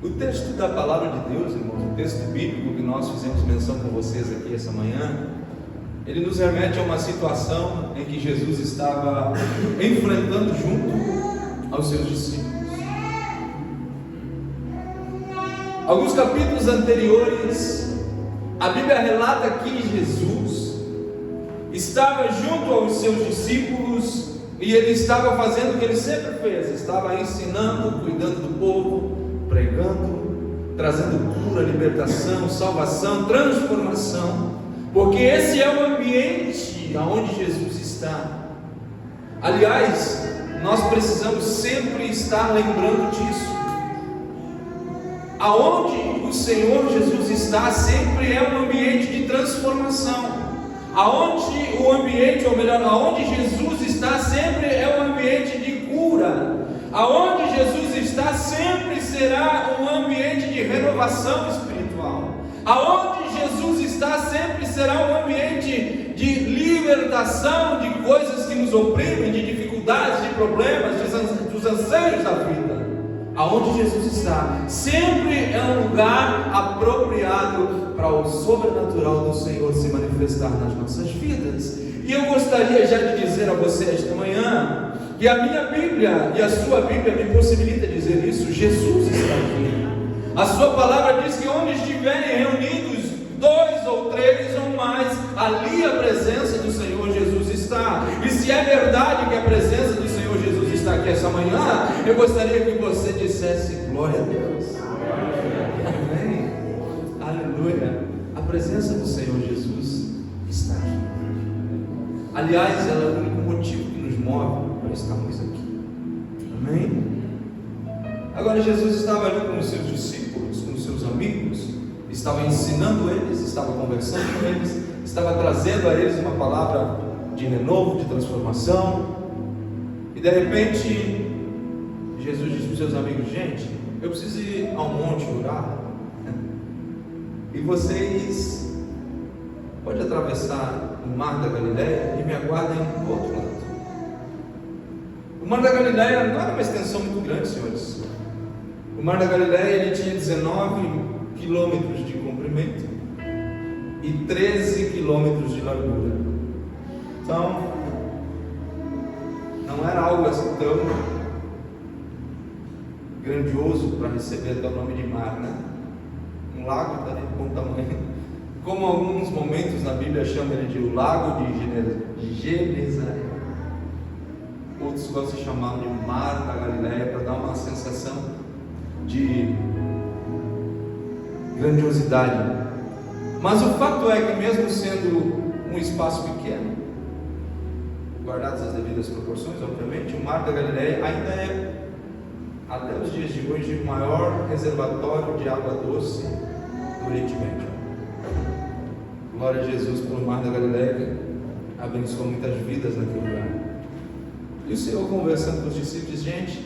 O texto da palavra de Deus, irmãos, o texto bíblico que nós fizemos menção com vocês aqui essa manhã, ele nos remete a uma situação em que Jesus estava enfrentando junto aos seus discípulos. Alguns capítulos anteriores, a Bíblia relata que Jesus estava junto aos seus discípulos e ele estava fazendo o que ele sempre fez, estava ensinando, cuidando do povo, pregando, trazendo cura, libertação, salvação, transformação, porque esse é o ambiente aonde Jesus está. Aliás, nós precisamos sempre estar lembrando disso. Aonde o Senhor Jesus está sempre é um ambiente de transformação. Aonde o ambiente, ou melhor, aonde Jesus está sempre é um ambiente de cura. Aonde Jesus está sempre será um ambiente de renovação espiritual. Aonde Jesus está sempre será um ambiente de libertação de coisas que nos oprimem, de dificuldades, de problemas, dos anseios da vida. Aonde Jesus está sempre é um lugar apropriado para o sobrenatural do Senhor se manifestar nas nossas vidas. E eu gostaria já de dizer a você esta manhã que a minha Bíblia e a sua Bíblia me possibilita dizer isso. Jesus está aqui. A sua palavra diz que onde estiverem reunidos 2 ou 3 ou mais, ali a presença do Senhor Jesus está. E se é verdade que a presença do Senhor Jesus está aqui essa manhã, eu gostaria que você dissesse glória a Deus. Amém. Aleluia. A presença do Senhor Jesus está aqui. Aliás, ela é o único motivo que nos move para estarmos aqui. Amém. Agora Jesus estava ali com os seus discípulos, com os seus amigos, estava ensinando eles, estava conversando com eles, estava trazendo a eles uma palavra de renovo, de transformação. E de repente Jesus disse para os seus amigos: gente, eu preciso ir ao monte orar, e vocês podem atravessar o mar da Galileia e me aguardem do outro lado. O mar da Galileia não era uma extensão muito grande, senhores. O mar da Galileia ele tinha 19 quilômetros de comprimento e 13 quilômetros de largura. Então, não era algo assim tão grandioso para receber até o nome de mar, né? Um lago está de bom tamanho, como alguns momentos na Bíblia chamam ele de o lago de Genezaré. Outros gostam de chamar de mar da Galileia para dar uma sensação de grandiosidade. Mas o fato é que, mesmo sendo um espaço pequeno, guardadas as devidas proporções, obviamente, o mar da Galileia ainda é, até os dias de hoje, o maior reservatório de água doce do Oriente Médio. Glória a Jesus pelo mar da Galileia, que abençoou muitas vidas naquele lugar. E o Senhor conversando com os discípulos: gente,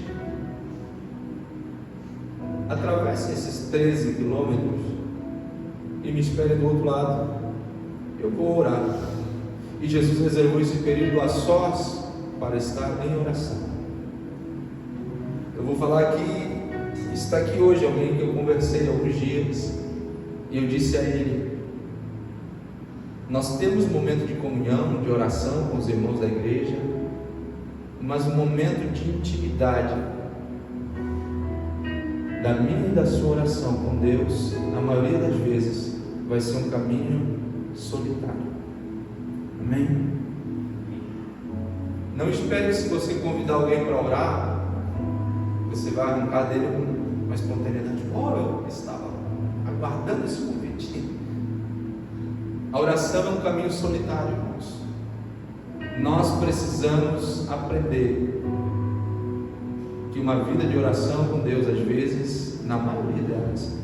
atravesse esses 13 quilômetros e me espere do outro lado, eu vou orar. E Jesus reservou esse período a sós para estar em oração. Eu vou falar que está aqui hoje alguém que eu conversei há alguns dias, e eu disse a ele: nós temos um momento de comunhão, de oração com os irmãos da igreja, mas um momento de intimidade da minha e da sua oração com Deus, na maioria das vezes, vai ser um caminho solitário. Amém? Não espere, se você convidar alguém para orar, você vai arrancar dele uma espontaneidade. Eu estava aguardando esse convite. A oração é um caminho solitário, irmãos. Nós precisamos aprender que uma vida de oração com Deus, às vezes, na maioria delas,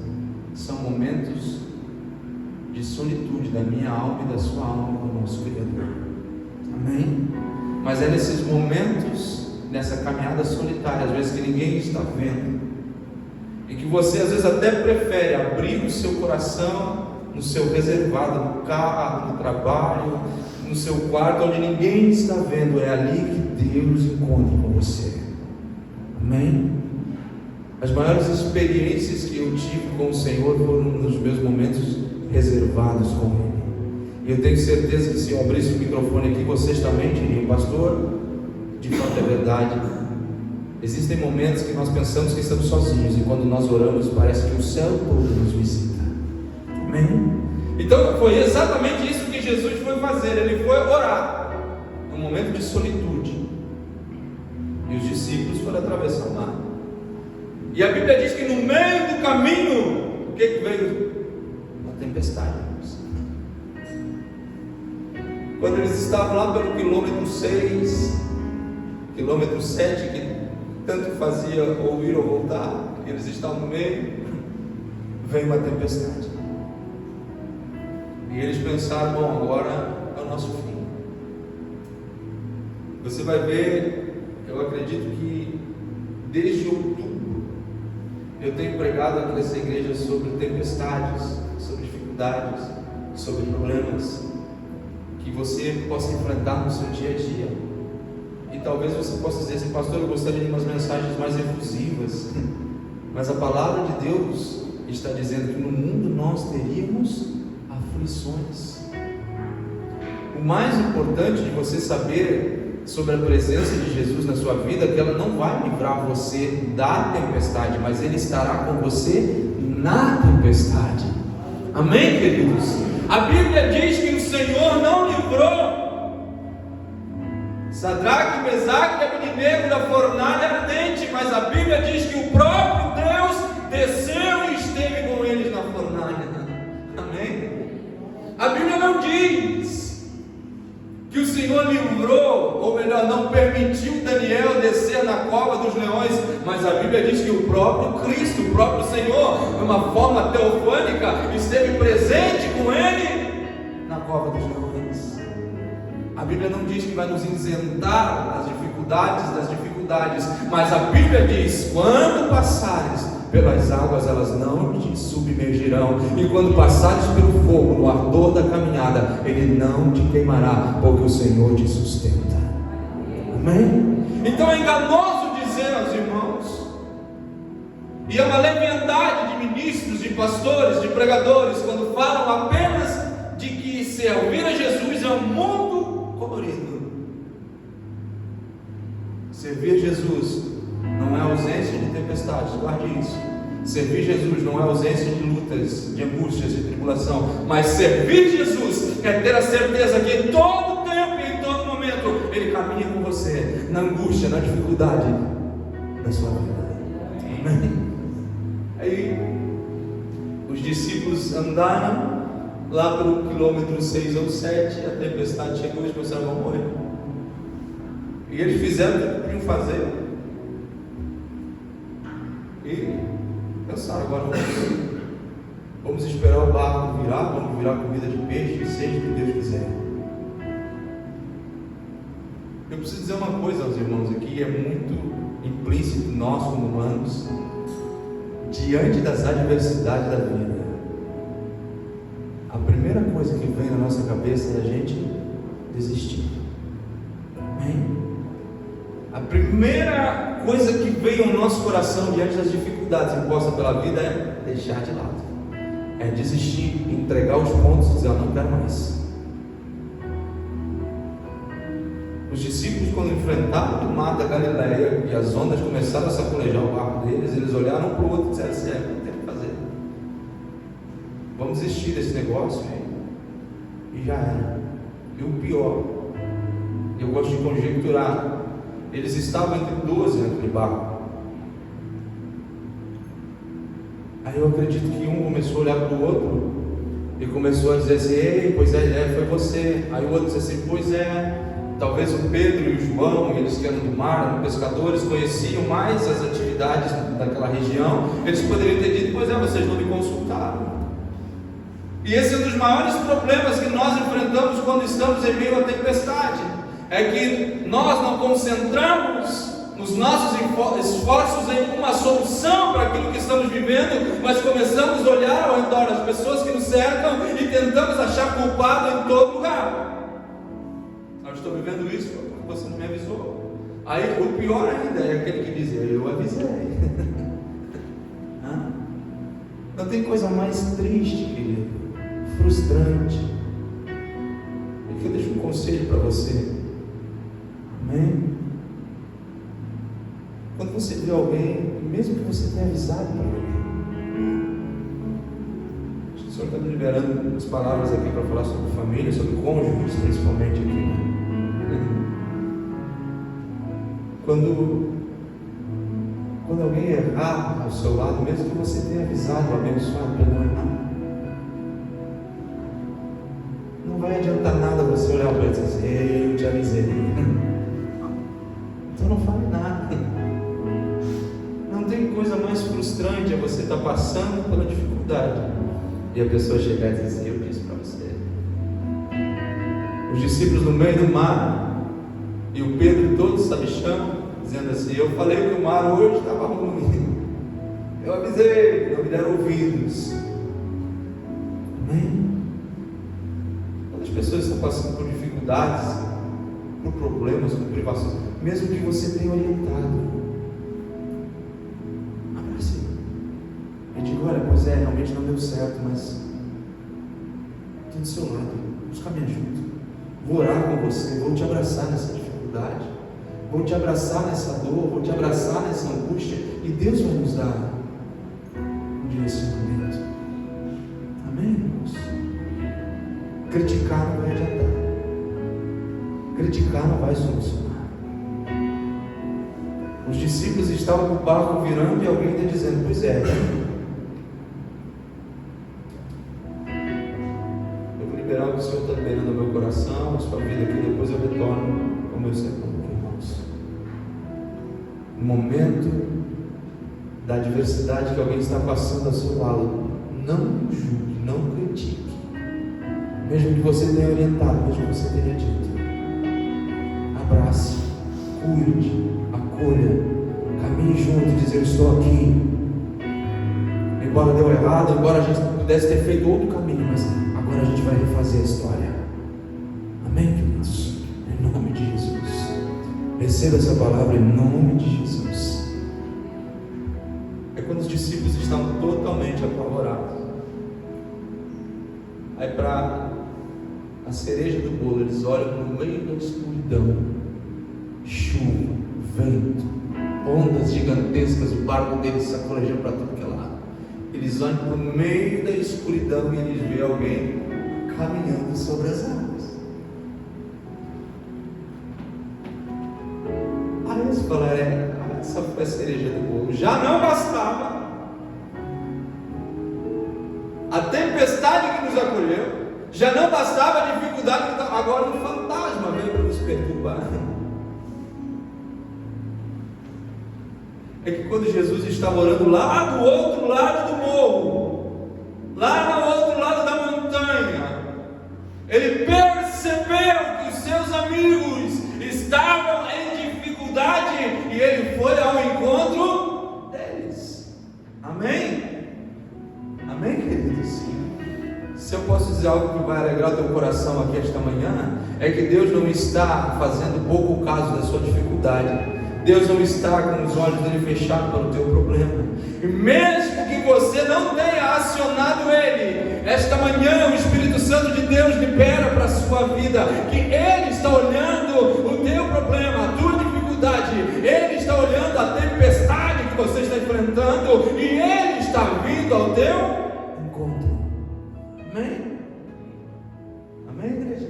são momentos de solitude da minha alma e da sua alma com o nosso Criador. Amém? Mas é nesses momentos, nessa caminhada solitária, às vezes que ninguém está vendo, e que você às vezes até prefere abrir o seu coração no seu reservado, no carro, no trabalho, no seu quarto, onde ninguém está vendo. É ali que Deus encontra com você. Amém? As maiores experiências que eu tive com o Senhor foram nos meus momentos reservados com Ele. E eu tenho certeza que se eu abrisse o microfone aqui, vocês também diriam: pastor, de fato é verdade. Existem momentos que nós pensamos que estamos sozinhos, e quando nós oramos, parece que o céu todo nos visita. Amém? Então foi exatamente isso que Jesus foi fazer. Ele foi orar num momento de solitude, e os discípulos foram atravessar o mar. E a Bíblia diz que no meio do caminho, o que veio? Uma tempestade. Quando eles estavam lá pelo quilômetro 6, quilômetro 7, que tanto fazia ou ir ou voltar, eles estavam no meio, veio uma tempestade. E eles pensaram: bom, agora é o nosso fim. Você vai ver, eu acredito que desde outubro eu tenho pregado aqui nessa igreja sobre tempestades, sobre dificuldades, sobre problemas que você possa enfrentar no seu dia a dia. E talvez você possa dizer assim: pastor, eu gostaria de umas mensagens mais efusivas, mas a palavra de Deus está dizendo que no mundo nós teríamos aflições. O mais importante de você saber sobre a presença de Jesus na sua vida é que ela não vai livrar você da tempestade, mas Ele estará com você na tempestade. Amém, queridos? A Bíblia diz que o Senhor não livrou Sadraque, Mesaque e Abednego da fornalha ardente, mas a Bíblia diz que o próprio Deus desceu e esteve com eles na fornalha. Amém? A Bíblia não diz que o Senhor livrou, ou melhor, não permitiu Daniel descer na cova dos leões, mas a Bíblia diz que o próprio Cristo, o próprio Senhor, de uma forma teofânica, esteve presente com ele na cova dos leões. A Bíblia não diz que vai nos isentar das dificuldades, mas a Bíblia diz: quando passares pelas águas, elas não te submergirão, e quando passares pelo fogo, no ardor da caminhada, ele não te queimará, porque o Senhor te sustenta. Amém? Então é enganoso dizer aos irmãos, e é uma leviandade de ministros, de pastores, de pregadores, quando falam apenas de que servir a Jesus é um mundo colorido. Servir a Jesus não é ausência de tempestades, guarde isso. Servir Jesus não é ausência de lutas, de angústias, de tribulação, mas servir Jesus é ter a certeza que em todo tempo e em todo momento Ele caminha com você, na angústia, na dificuldade da sua vida. Amém? Aí os discípulos andaram lá pelo quilômetro 6 ou 7, a tempestade chegou e eles começaram a morrer. E eles fizeram o que podiam fazer. E pensaram: agora vamos esperar o barco virar, vamos virar comida de peixe, seja o que Deus quiser. Eu preciso dizer uma coisa aos irmãos aqui, é muito implícito nós como humanos, diante das adversidades da vida, a primeira coisa que vem na nossa cabeça é a gente desistir. Amém? A primeira coisa que veio ao nosso coração diante das dificuldades impostas pela vida é deixar de lado, é desistir, entregar os pontos e dizer: não quero mais. Os discípulos, quando enfrentaram o mar da Galileia e as ondas começaram a sacolejar o barco deles, eles olharam um para o outro e disseram assim: o que tem que fazer? Vamos desistir desse negócio, e já era. E o pior, eu gosto de conjecturar, eles estavam entre 12 naquele barco. Aí eu acredito que um começou a olhar para o outro e começou a dizer assim: ei, pois é, foi você. Aí o outro disse assim: pois é. Talvez o Pedro e o João, eles que eram do mar, eram pescadores, conheciam mais as atividades daquela região. Eles poderiam ter dito: pois é, vocês não me consultaram. E esse é um dos maiores problemas que nós enfrentamos quando estamos em meio à tempestade, é que nós não concentramos os nossos esforços em uma solução para aquilo que estamos vivendo, mas começamos a olhar ao redor das pessoas que nos cercam e tentamos achar culpado em todo lugar. Eu estou vivendo isso porque você não me avisou. Aí o pior ainda é aquele que diz: eu avisei. Não tem coisa mais triste, querido, frustrante. E que eu deixo um conselho para você. Amém? Quando você vê alguém, mesmo que você tenha avisado para alguém, o Senhor está me liberando as palavras aqui para falar sobre família, sobre cônjuges, principalmente aqui, né? Quando alguém errar ao seu lado, mesmo que você tenha avisado, abençoado, para não errar, não vai adiantar nada você olhar para ele e dizer: eu te avisei. Então não fale nada. Não tem coisa mais frustrante é você estar passando pela dificuldade e a pessoa chegar e dizer assim: eu disse para você. Os discípulos no meio do mar e o Pedro todo sabichão, dizendo assim: eu falei que o mar hoje estava ruim, eu avisei, não me deram ouvidos. Amém? Quando as pessoas estão passando por dificuldades, por problemas, por privações, mesmo que você tenha orientado, abrace e diga: olha, pois é, realmente não deu certo, mas estou do seu lado, busca me ajuda, vou orar com você, vou te abraçar nessa dificuldade, vou te abraçar nessa dor, vou te abraçar nessa angústia, e Deus vai nos dar um direcionamento. Amém, irmãos? Criticar não vai adiantar, criticar não vai solucionar. Os discípulos estavam com o barco virando e alguém está dizendo: pois é, eu vou liberar o que o Senhor está liberando no meu coração, a sua vida aqui, depois eu retorno ao meu sermão. No momento da adversidade que alguém está passando ao seu lado, não julgue, não critique, mesmo que você tenha orientado, mesmo que você tenha dito. Abrace, cuide, acolha, caminhe junto e dizer: eu estou aqui. Embora deu errado, embora a gente pudesse ter feito outro caminho, mas agora a gente vai refazer a história. Amém, queridos? Em nome de Jesus. Receba essa palavra em nome de Jesus. É quando os discípulos estão totalmente apavorados. Aí, para a cereja do bolo, eles olham no meio da escuridão, chuva, vento, ondas gigantescas, o barco deles sacolejando para tudo que é lado. Eles olham para o meio da escuridão e eles veem alguém caminhando sobre as águas. Aí eles falaram: essa foi a cereja do bolo. Já não bastava a tempestade que nos acolheu, já não bastava a dificuldade, agora um fantasma veio para nos perturbar. É que quando Jesus estava orando lá do outro lado do morro, lá no outro lado da montanha, ele percebeu que os seus amigos estavam em dificuldade e ele foi ao encontro deles. Amém? Amém, queridos? Se eu posso dizer algo que vai alegrar o teu coração aqui esta manhã, é que Deus não está fazendo pouco caso da sua dificuldade. Deus não está com os olhos dele fechados para o teu problema. E mesmo que você não tenha acionado ele, esta manhã o Espírito Santo de Deus libera para a sua vida que ele está olhando o teu problema, a tua dificuldade, ele está olhando a tempestade que você está enfrentando e ele está vindo ao teu encontro. Amém? Amém, igreja?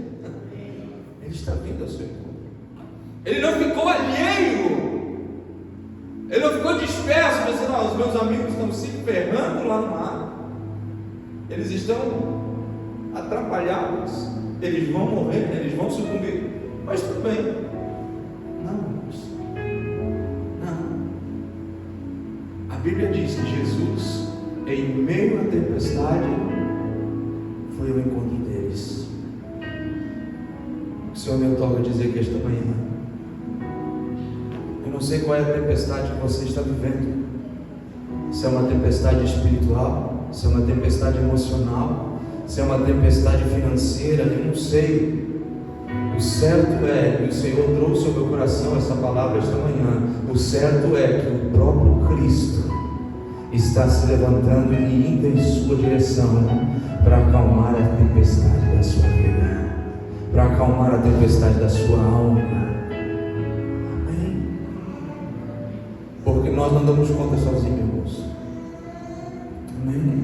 Ele está vindo ao seu encontro. Ele não ficou alheio, ele não ficou disperso, pensando: os meus amigos estão se ferrando lá no mar, eles estão atrapalhados, eles vão morrer, eles vão sucumbir, mas tudo bem. Não. A Bíblia diz que Jesus, em meio à tempestade, foi ao encontro deles. O Senhor me toca dizer que esta manhã, eu não sei qual é a tempestade que você está vivendo, se é uma tempestade espiritual, se é uma tempestade emocional, se é uma tempestade financeira, eu não sei. O certo é que o Senhor trouxe ao meu coração essa palavra esta manhã. O certo é que o próprio Cristo está se levantando e indo em sua direção para acalmar a tempestade da sua vida, para acalmar a tempestade da sua alma. Amém? Porque nós não damos conta sozinhos, irmãos. Amém?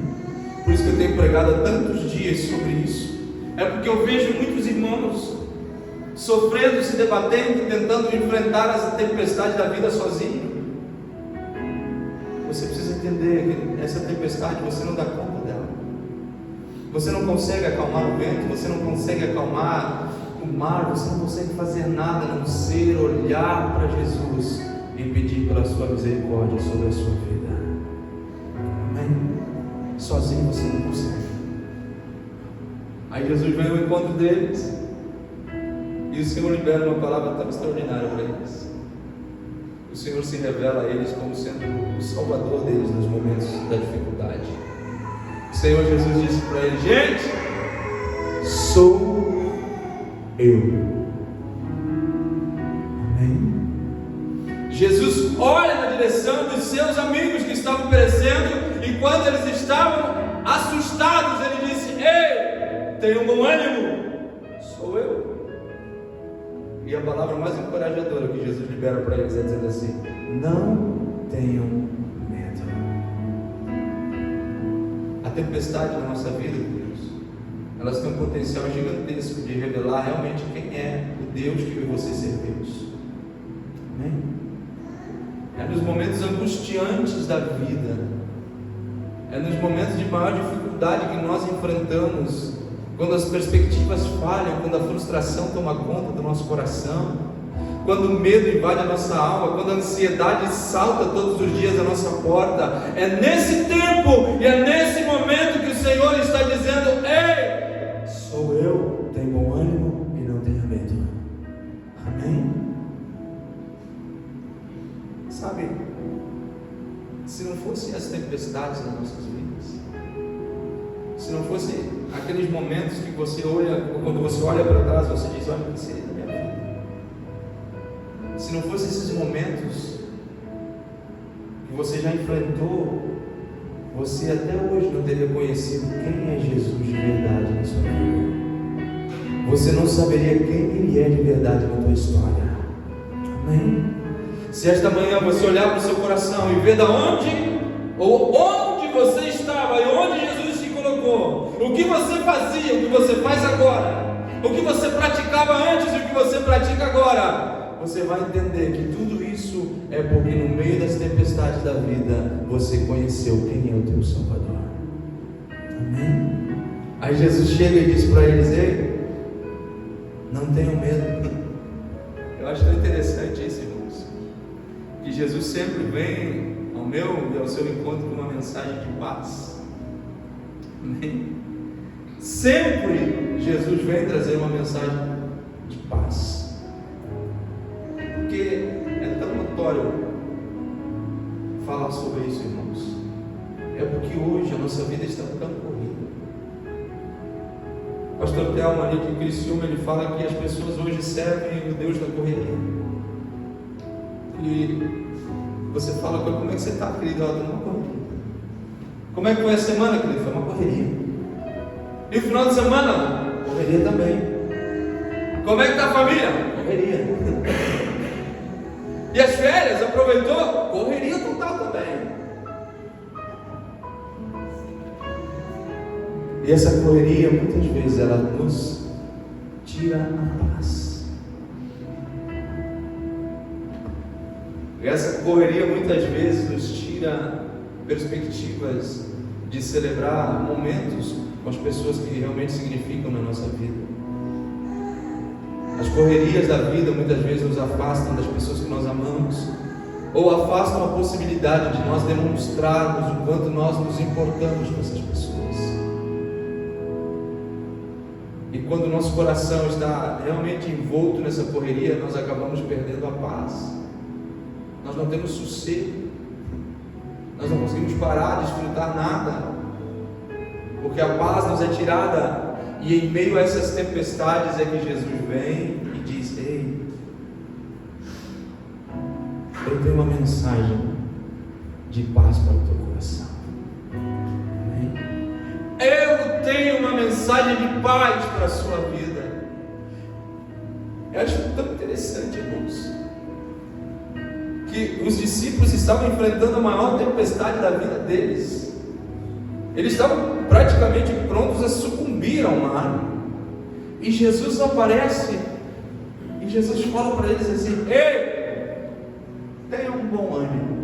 Por isso que eu tenho pregado há tantos dias sobre isso. É porque eu vejo muitos irmãos sofrendo, se debatendo, tentando enfrentar as tempestades da vida sozinho. Você precisa entender que essa tempestade você não dá conta dela. Você não consegue acalmar o vento, você não consegue acalmar o mar, você não consegue fazer nada a não ser olhar para Jesus e pedir pela sua misericórdia sobre a sua vida. Amém? Sozinho você não consegue. Aí Jesus vem ao encontro deles e o Senhor libera uma palavra tão extraordinária para eles. O Senhor se revela a eles como sendo o Salvador deles nos momentos da dificuldade. O Senhor Jesus disse para eles: gente, sou eu. Amém? Jesus olha na direção dos seus amigos que estavam perecendo, e quando eles estavam assustados, ele disse: ei, tenham bom ânimo, sou eu. E a palavra mais encorajadora que Jesus libera para eles é dizendo assim: não tenham medo. A tempestade na nossa vida, Deus, elas têm um potencial gigantesco de revelar realmente quem é o Deus que você servimos. Amém? É nos momentos angustiantes da vida, é nos momentos de maior dificuldade que nós enfrentamos, quando as perspectivas falham, quando a frustração toma conta do nosso coração, quando o medo invade a nossa alma, quando a ansiedade salta todos os dias à nossa porta. É nesse tempo e é nesse momento que o Senhor está dizendo: ei, sou eu, tenha bom ânimo e não tenha medo. Amém? Sabe, se não fossem as tempestades nas nossas vidas, se não fosse aqueles momentos que você olha, quando você olha para trás, você diz: olha, o que seria da minha vida? Se não fossem esses momentos que você já enfrentou, você até hoje não teria conhecido quem é Jesus de verdade na sua vida. Você não saberia quem Ele é de verdade na tua história. Amém? Se esta manhã você olhar para o seu coração e ver da onde, ou onde você estava e onde Jesus te colocou, o que você fazia, o que você faz agora, o que você praticava antes e o que você pratica agora, você vai entender que tudo isso é porque no meio das tempestades da vida você conheceu quem é o teu Salvador. Amém? Aí Jesus chega e diz para eles: ei, não tenham medo. Eu acho tão interessante isso, irmãos, que Jesus sempre vem ao meu e ao seu encontro com uma mensagem de paz. Amém? Sempre Jesus vem trazer uma mensagem de paz. Porque é tão notório falar sobre isso, irmãos. É porque hoje a nossa vida está tão corrida. O pastor Thelma ali de Criciúma, ele fala que as pessoas hoje servem o Deus da correria. E você fala: como é que você está, querido? Ela está numa correria. Como é que foi a semana, querido? Foi uma correria. E o final de semana? Correria também. Como é que está a família? Correria. E as férias, aproveitou? Correria total também. E essa correria, muitas vezes, ela nos tira a paz. E essa correria, muitas vezes, nos tira perspectivas de celebrar momentos com as pessoas que realmente significam na nossa vida. As correrias da vida muitas vezes nos afastam das pessoas que nós amamos, ou afastam a possibilidade de nós demonstrarmos o quanto nós nos importamos com essas pessoas. E quando o nosso coração está realmente envolto nessa correria, nós acabamos perdendo a paz. Nós não temos sossego, nós não conseguimos parar de desfrutar nada, porque a paz nos é tirada. E em meio a essas tempestades é que Jesus vem e diz: ei, eu tenho uma mensagem de paz para o teu coração. tenho uma mensagem de paz para a sua vida. Eu acho tão interessante, irmãos, que os discípulos estavam enfrentando a maior tempestade da vida deles. Eles estavam praticamente prontos a sucumbir ao mar. E Jesus aparece e Jesus fala para eles assim: ei, tenha um bom ânimo.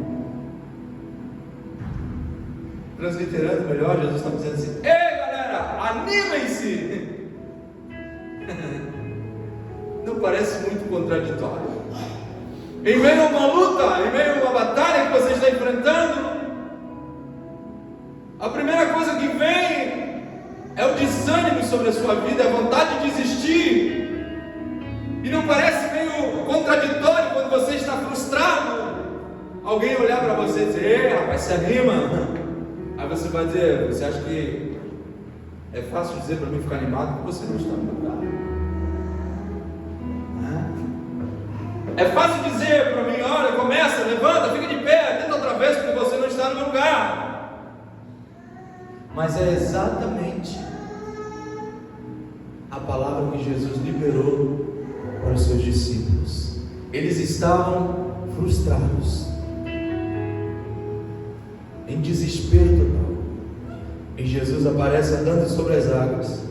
Transliterando melhor, Jesus está dizendo assim: ei galera, animem-se. Não parece muito contraditório? Em meio a uma luta, em meio a uma batalha que você está enfrentando, a primeira coisa que vem é o desânimo sobre a sua vida, é a vontade de desistir. E não parece meio contraditório quando você está frustrado, alguém olhar para você e dizer: ei rapaz, se anima. Aí você vai dizer: você acha que é fácil dizer para mim ficar animado porque você não está no lugar? É fácil dizer para mim: olha, começa, levanta, fica de pé, tenta outra vez porque você não está no lugar. Mas é exatamente a palavra que Jesus liberou para os seus discípulos. Eles estavam frustrados, em desespero total, e Jesus aparece andando sobre as águas.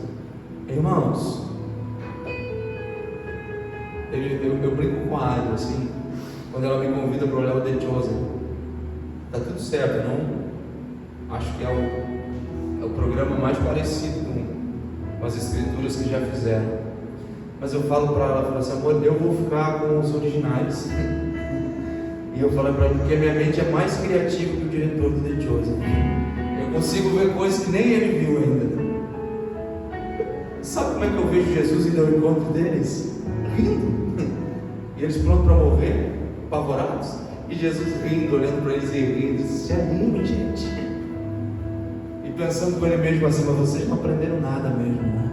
Irmãos, eu brinco com a Adri assim, quando ela me convida para olhar o The Chosen. Está tudo certo, não? Acho que é o programa mais parecido com as escrituras que já fizeram. Mas eu falo para ela, falo assim: amor, eu vou ficar com os originais. E eu falo para ela, porque minha mente é mais criativa que o diretor do The Chosen. Eu consigo ver coisas que nem ele viu ainda. Sabe como é que eu vejo Jesus indo ao encontro deles? Rindo. E eles prontos para morrer, apavorados. E Jesus rindo, olhando para eles e rindo. Se anime, gente. E pensando com ele mesmo assim: mas vocês não aprenderam nada mesmo, né?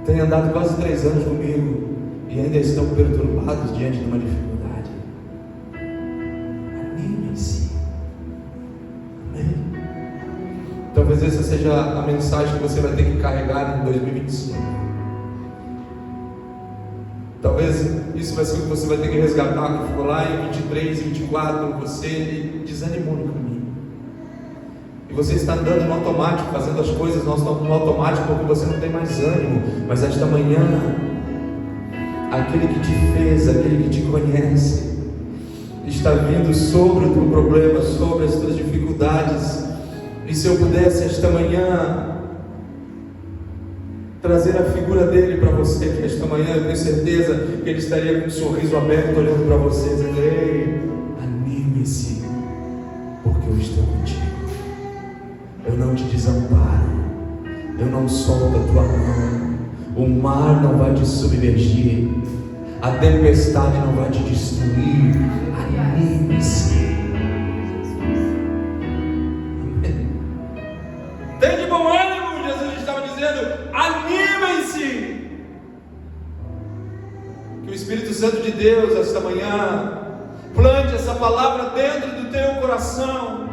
Têm andado quase 3 anos comigo e ainda estão perturbados diante de uma dificuldade. Anime-se. Amém? Talvez essa seja a mensagem que você vai ter que carregar em 2025. Talvez isso vai ser o que você vai ter que resgatar, que ficou lá em 23, 24, você desanimou no caminho. E você está andando no automático, fazendo as coisas no automático, porque você não tem mais ânimo. Mas esta manhã, aquele que te fez, aquele que te conhece, está vindo sobre o teu problema, sobre as tuas dificuldades. E se eu pudesse esta manhã trazer a figura dele para você, que esta manhã eu tenho certeza que ele estaria com um sorriso aberto olhando para você, dizendo: ei, anime-se, porque eu estou contigo. Eu não te desamparo, eu não solto a tua mão. O mar não vai te submergir, a tempestade não vai te destruir. Anime-se. Tem de bom ânimo, Jesus estava dizendo: animem-se. Que o Espírito Santo de Deus esta manhã plante essa palavra dentro do teu coração,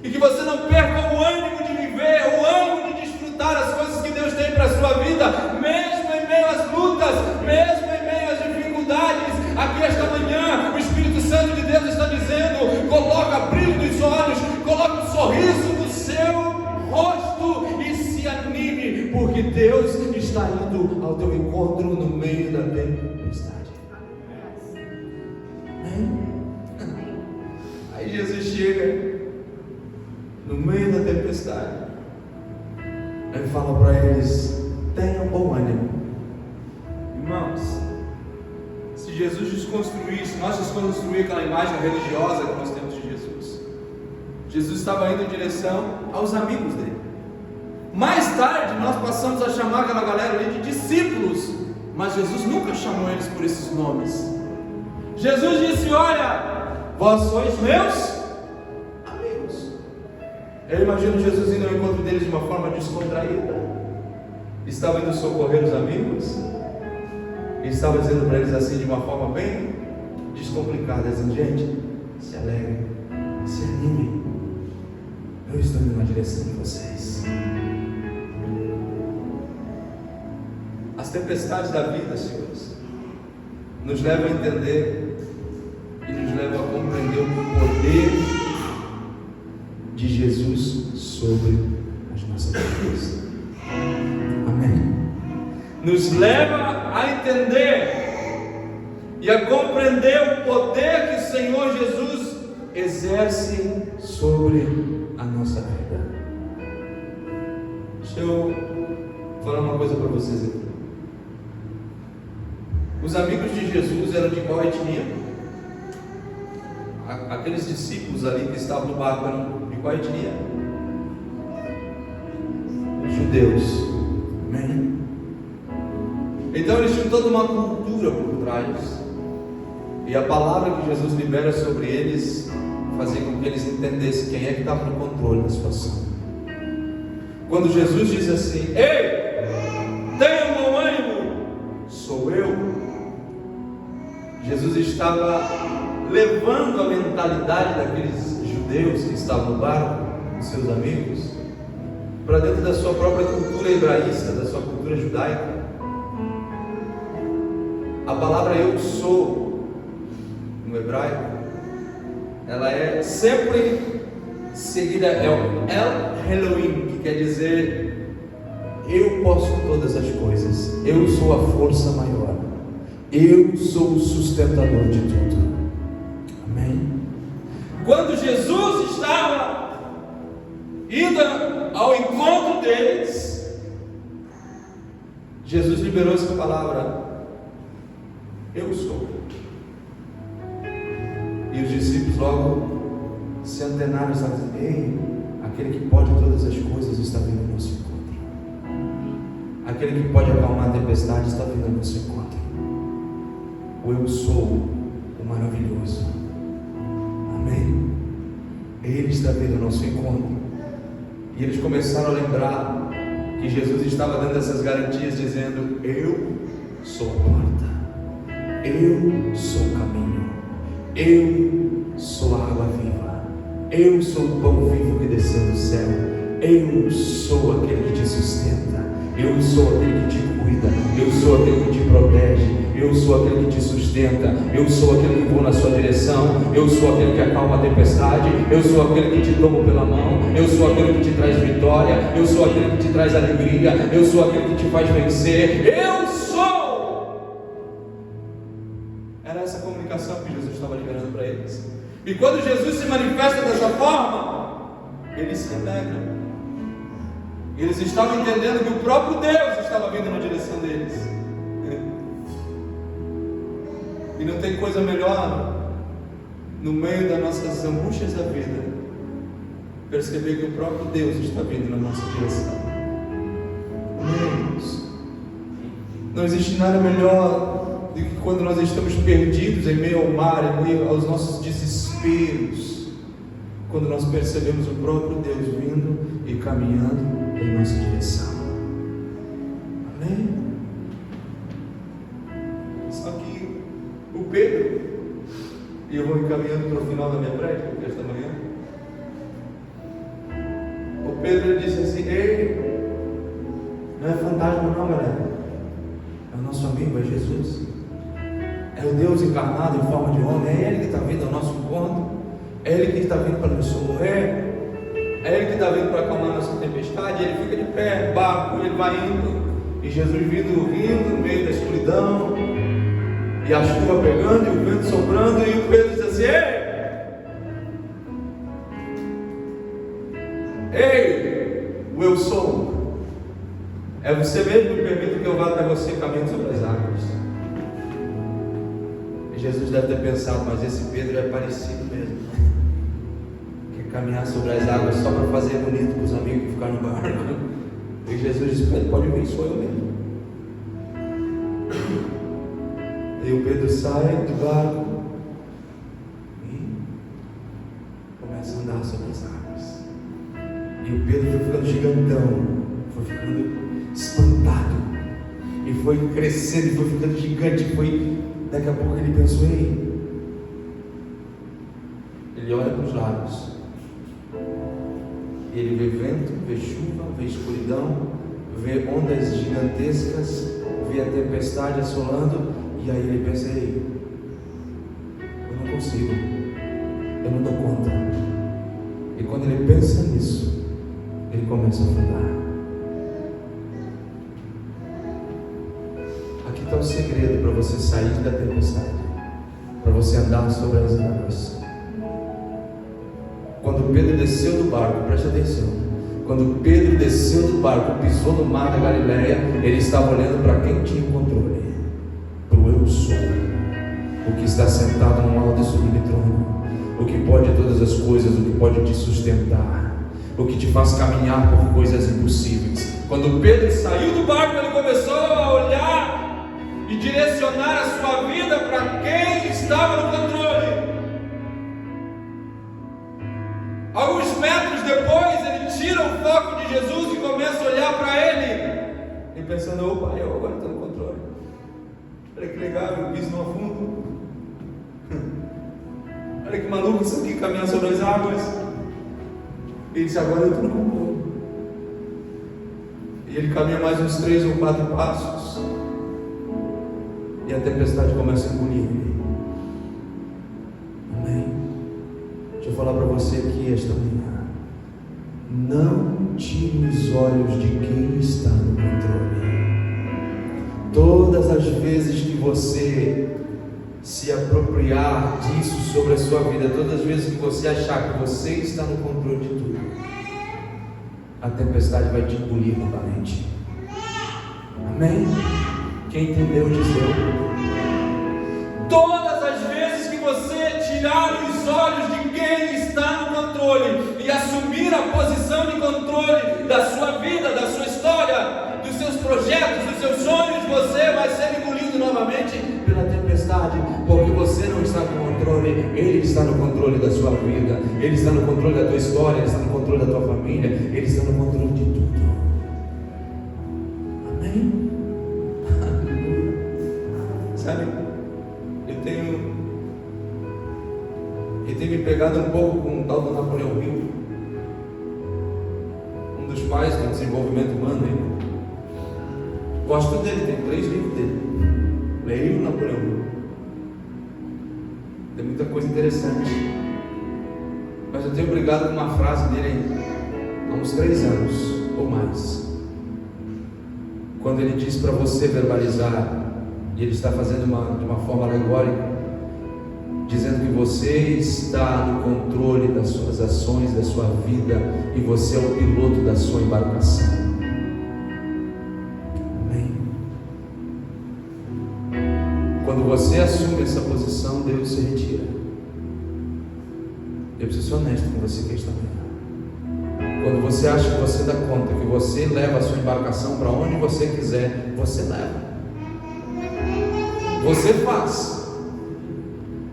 e que você não perca o ânimo de viver, o ânimo de desfrutar as coisas que Deus tem para a sua vida, mesmo em meio às lutas, mesmo em meio às dificuldades. Aqui esta manhã o Espírito Santo de Deus está dizendo: coloca brilho nos olhos, coloca um sorriso no seu rosto e se anime, porque Deus está indo ao teu encontro no meio da tempestade. Aí Jesus chega no meio da tempestade, ele fala para eles: tenham bom ânimo. Irmãos, se Jesus desconstruísse, nós desconstruir aquela imagem religiosa que nós temos de Jesus, Jesus estava indo em direção aos amigos dele. Mais tarde nós passamos a chamar aquela galera ali de discípulos, mas Jesus nunca chamou eles por esses nomes. Jesus disse: olha, vós sois meus amigos. Eu imagino Jesus indo ao encontro deles de uma forma descontraída. Estava indo socorrer os amigos e estava dizendo para eles assim, de uma forma bem descomplicada, dizendo: gente, se alegrem, se animem, eu estou indo na direção de vocês. tempestades da vida, senhores, nos levam a entender e nos levam a compreender o poder de Jesus sobre as nossas vidas. Amém. Nos leva a entender e a compreender o poder que o Senhor Jesus exerce sobre a nossa vida. Deixa eu falar uma coisa para vocês aqui. Os amigos de Jesus eram de qual etnia? Aqueles discípulos ali que estavam no barco eram de qual etnia? Os judeus. Amém? Então eles tinham toda uma cultura por trás. E a palavra que Jesus libera sobre eles fazia com que eles entendessem quem é que estava no controle da situação. Quando Jesus diz assim: ei, tenha bom ânimo, sou eu. Jesus estava levando a mentalidade daqueles judeus que estavam no barco, os seus amigos, para dentro da sua própria cultura hebraísta, da sua cultura judaica. A palavra eu sou, no hebraico, ela é sempre seguida, é o El Elohim, que quer dizer eu posso todas as coisas, eu sou a força maior, eu sou o sustentador de tudo. Amém? Quando Jesus estava indo ao encontro deles, Jesus liberou essa palavra: eu sou. E os discípulos logo se antenaram e estavam dizendo: ei, aquele que pode todas as coisas está vindo ao nosso encontro. Aquele que pode acalmar a tempestade está vindo ao nosso encontro. O eu sou, o maravilhoso. Amém? Ele está vindo ao nosso encontro. E eles começaram a lembrar que Jesus estava dando essas garantias, dizendo: eu sou a porta, eu sou o caminho, eu sou a água viva, eu sou o pão vivo que desceu do céu, eu sou aquele que te sustenta, eu sou aquele que te cuida, eu sou aquele que te protege, eu sou aquele que te sustenta, eu sou aquele que vou na sua direção, eu sou aquele que acalma a tempestade, eu sou aquele que te tomo pela mão, eu sou aquele que te traz vitória, eu sou aquele que te traz alegria, eu sou aquele que te faz vencer, eu sou. Era essa comunicação que Jesus estava liberando para eles. E quando Jesus se manifesta dessa forma, eles se alegram. Eles estavam entendendo que o próprio Deus estava vindo na direção deles. E não tem coisa melhor, no meio das nossas angústias da vida, perceber que o próprio Deus está vindo na nossa direção. Não existe nada melhor do que quando nós estamos perdidos em meio ao mar, em meio aos nossos desesperos, quando nós percebemos o próprio Deus vindo e caminhando em nossa direção. Amém? Só que o Pedro, e eu vou encaminhando para o final da minha prédica esta manhã, o Pedro disse assim: ei, não é fantasma não, galera, é o nosso amigo, é Jesus, é o Deus encarnado em forma de homem, é Ele que está vindo ao nosso encontro, é Ele que está vindo para nos socorrer, é Ele que está vindo para acalmar a nossa tempestade. Ele fica de pé, barco, ele vai indo, e Jesus rindo no meio da escuridão, e a chuva pegando, e o vento soprando, e o Pedro diz assim: ei, o eu sou, é você mesmo que permite que eu vá até você caminhando sobre as águas. E Jesus deve ter pensado: mas esse Pedro é parecido mesmo, quer caminhar sobre as águas só para fazer bonito para os amigos que ficaram no barco. E Jesus disse: Pedro, pode vir, sou eu mesmo. E o Pedro sai do barco e começa a andar sobre as águas. E o Pedro foi ficando gigantão, foi ficando espantado, e foi crescendo, e foi ficando gigante. Daqui a pouco ele pensou: ei, ele olha para os lados, e ele vê vento, vê chuva, vê escuridão, vê ondas gigantescas, vê a tempestade assolando, e aí ele pensa: ei, eu não consigo, eu não dou conta. E quando ele pensa nisso, ele começa a afundar. Aqui está o segredo para você sair da tempestade, para você andar sobre as águas. Quando Pedro desceu do barco, preste atenção, quando Pedro desceu do barco, pisou no mar da Galileia, ele estava olhando para quem tinha o controle, para o eu sou, o que está sentado no alto e sublime trono, o que pode todas as coisas, o que pode te sustentar, o que te faz caminhar por coisas impossíveis. Quando Pedro saiu do barco, ele começou a olhar e direcionar a sua vida para quem estava no controle. Alguns metros depois, ele tira o foco de Jesus e começa a olhar para ele, e pensando: opa, eu agora estou no controle. Olha que legal, eu piso no fundo. Olha que maluco isso aqui, caminhar sobre as águas. Ele disse: agora eu estou no controle. E ele caminha mais uns 3 ou 4 passos, e a tempestade começa a engolir ele. Amém? Deixa eu falar para você aqui esta manhã: não tire os olhos de quem está no controle. Todas as vezes que você se apropriar disso sobre a sua vida, todas as vezes que você achar que você está no controle de tudo, a tempestade vai te engolir novamente. Amém? Quem entendeu, dizeu. Todas as vezes que você tirar os olhos de quem está no controle e assumir a posição de controle da sua vida, da sua história, dos seus projetos, dos seus sonhos, você vai ser engolido novamente pela tempestade, porque você não está no controle. Ele está no controle da sua vida, Ele está no controle da tua história, Ele está no controle da tua família, Ele está no controle de tudo. Amém? Sabe, eu tenho me pegado um pouco com o tal do Napoleão Hill, um dos pais do desenvolvimento humano. Gosto dele, tem 3 livros dele. Leio o Napoleão Hill. Tem muita coisa interessante. Mas eu tenho brigado com uma frase dele há uns 3 anos ou mais. Quando ele diz para você verbalizar, e ele está fazendo de uma forma alegórica, dizendo que você está no controle das suas ações, da sua vida, e você é o piloto da sua embarcação. Amém? Quando você assume essa posição, Deus se retira. Eu preciso ser honesto com você que está vendo. Quando você acha que você dá conta, que você leva a sua embarcação para onde você quiser, você leva. Você faz.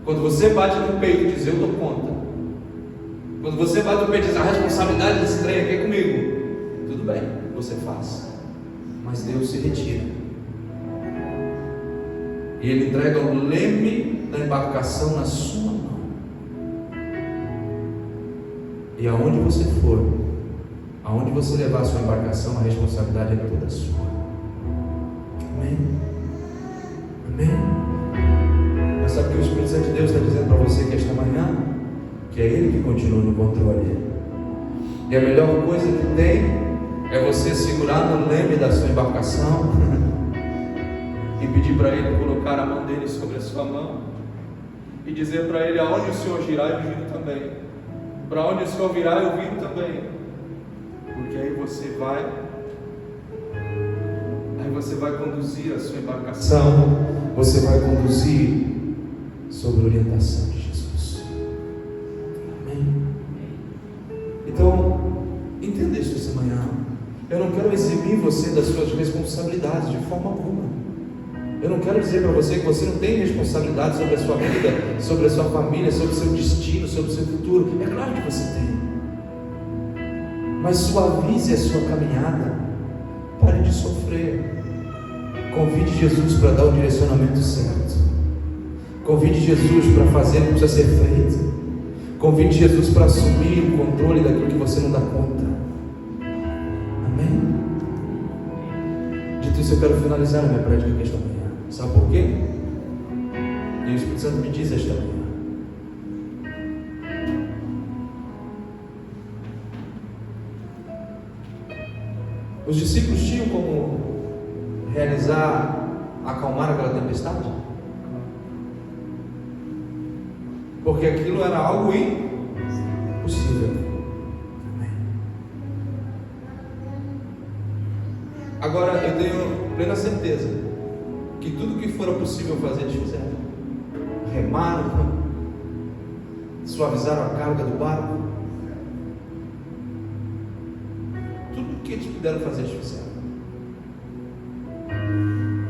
Quando você bate no peito e diz: eu dou conta. Quando você bate no peito e diz: a responsabilidade desse trem aqui é comigo, tudo bem, você faz. Mas Deus se retira. E Ele entrega o leme da embarcação na sua mão. E aonde você for, aonde você levar a sua embarcação, a responsabilidade é toda sua. Amém? Amém? Mas sabe o que o Espírito Santo de Deus está dizendo para você que esta manhã? Que é Ele que continua no controle. E a melhor coisa que tem é você segurar no leme da sua embarcação e pedir para Ele colocar a mão dele sobre a sua mão e dizer para Ele: aonde o Senhor girar, eu giro também. Para onde o Senhor virar, eu viro também. Porque aí você vai conduzir a sua embarcação, você vai conduzir sob a orientação de Jesus. Amém? Então, entenda isso essa manhã. Eu não quero eximir você das suas responsabilidades de forma alguma. Eu não quero dizer para você que você não tem responsabilidade sobre a sua vida, sobre a sua família, sobre o seu destino, sobre o seu futuro. É claro que você tem. Mas suavize a sua caminhada. Pare de sofrer. Convide Jesus para dar o direcionamento certo. Convide Jesus para fazer o que precisa ser feito. Convide Jesus para assumir o controle daquilo que você não dá conta. Amém? isso eu quero finalizar a minha prática aqui esta manhã. Sabe por quê? E o Espírito Santo me diz esta manhã: os discípulos tinham como acalmar aquela tempestade? Porque aquilo era algo impossível. Agora eu tenho plena certeza que tudo que for possível fazer, eles fizeram. Remaram, suavizaram a carga do barco. Tudo que eles puderam fazer, eles fizeram.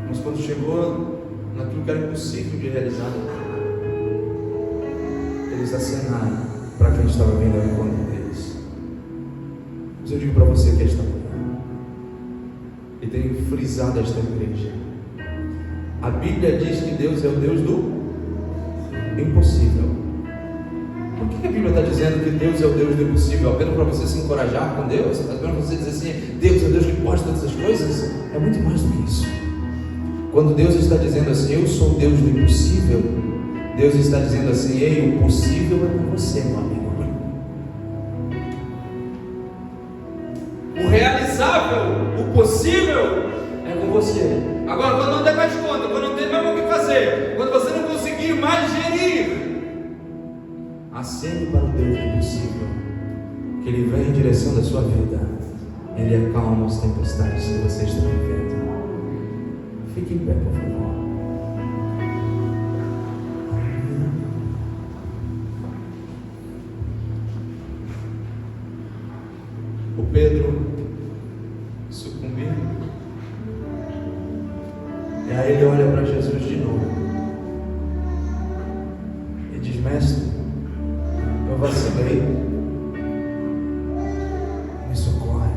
Mas quando chegou naquilo que era impossível de realizar, eles acenaram para quem estava vindo ao encontro deles. Mas eu digo para você que esta manhã, e tenho frisado esta igreja, a Bíblia diz que Deus é o Deus do impossível. Por que a Bíblia está dizendo que Deus é o Deus do impossível? Apenas para você se encorajar com Deus? Apenas para você dizer assim, Deus é o Deus que pode todas as coisas? É muito mais do que isso. Quando Deus está dizendo assim, eu sou o Deus do impossível, Deus está dizendo assim, ei, o possível é com você, meu amigo. O realizável, o possível é com você. Agora, quando não der mais conta, quando não tem mais o que fazer, quando você não conseguir mais gerir, acene para o Deus do impossível, que Ele vem em direção da sua vida. Ele acalma as tempestades que você está vivendo. Fique em pé, por favor. O Pedro sucumbiu, e aí ele olha para Jesus de novo e diz, mestre, eu vacilei, me socorre.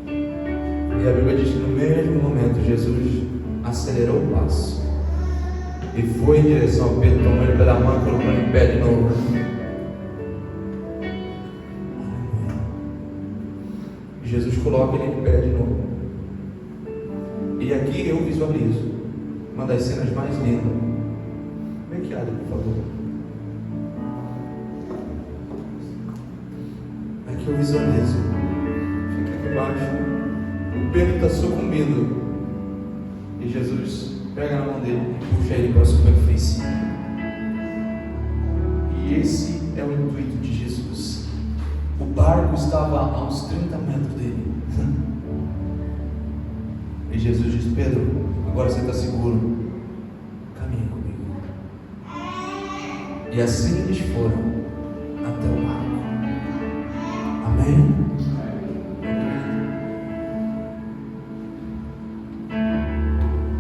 E a Bíblia diz que no mesmo momento Jesus acelerou o passo e foi em direção ao Pedro, tomou ele pela mão e colocou ele em pé de novo. Jesus coloca ele em pé de novo. E aqui eu visualizo uma das cenas mais lindas. Vem aqui, Adam, por favor. Aqui eu visualizo. Fica aqui embaixo. O Pedro está sucumbindo. E Jesus pega na mão dele e puxa ele para a superfície. E esse é o intuito de Jesus. O barco estava a uns 30 metros dele. E Jesus diz, Pedro, agora você está seguro, caminha comigo. E assim eles foram até o barco. Amém?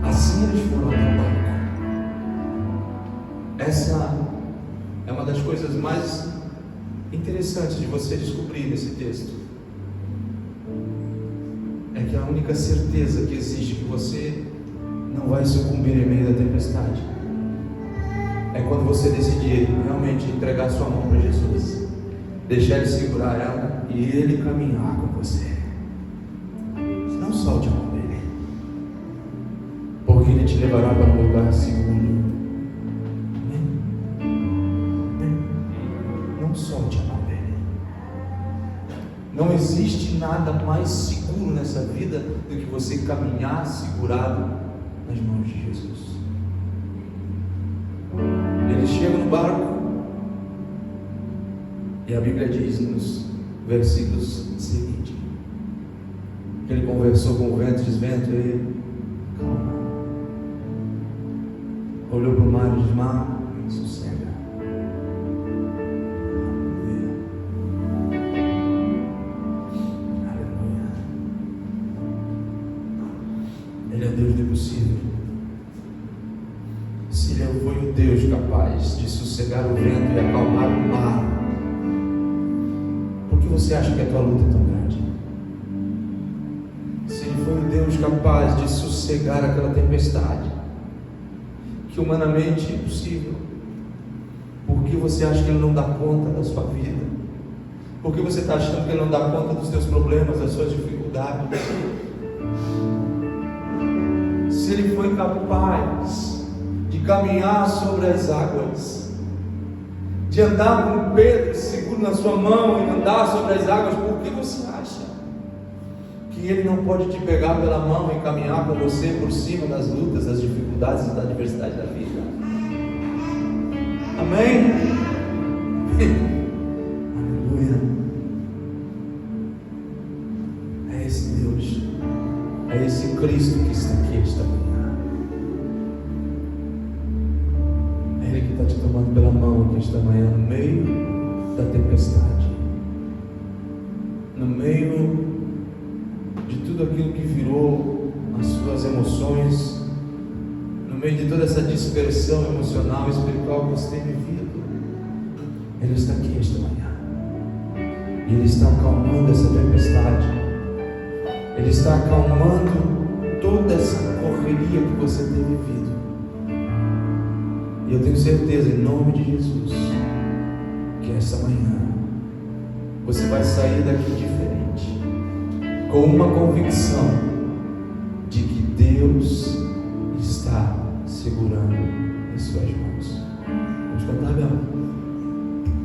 Assim eles foram até o barco. Essa é uma das coisas mais interessantes de você descobrir nesse texto. É que a única certeza que existe que você não vai sucumbir em meio da tempestade é quando você decidir realmente entregar sua mão para Jesus, deixar Ele segurar ela e Ele caminhar com você. Não solte a mão dele, porque Ele te levará para um lugar seguro. Não solte a mão dele. Não existe nada mais seguro nessa vida do que você caminhar segurado nas mãos de Jesus. Ele chega no barco e a Bíblia diz nos versículos seguintes que ele conversou com o vento, diz, vento, ele calma, olhou para o mar e diz, mar, sossega. Ele é o Deus do impossível. Se Ele foi o Deus capaz de sossegar o vento e acalmar o mar, por que você acha que a tua luta é tão grande? Se Ele foi o Deus capaz de sossegar aquela tempestade, que humanamente é impossível, por que você acha que Ele não dá conta da sua vida? Por que você está achando que Ele não dá conta dos teus problemas, das suas dificuldades? Se ele foi capaz de caminhar sobre as águas, de andar com Pedro seguro na sua mão e andar sobre as águas, por que você acha que ele não pode te pegar pela mão e caminhar com você por cima das lutas, das dificuldades e da adversidade da vida? Amém? Aleluia. É esse Deus, é esse Cristo que está aqui esta manhã. É Ele que está te tomando pela mão aqui esta manhã, no meio da tempestade, no meio de tudo aquilo que virou as suas emoções, no meio de toda essa dispersão emocional e espiritual que você tem vivido. Ele está aqui esta manhã, e Ele está acalmando essa tempestade, Ele está acalmando toda essa correria que você tem vivido. E eu tenho certeza, em nome de Jesus, que essa manhã você vai sair daqui diferente, com uma convicção de que Deus está segurando em suas mãos. Vamos cantar, meu amor?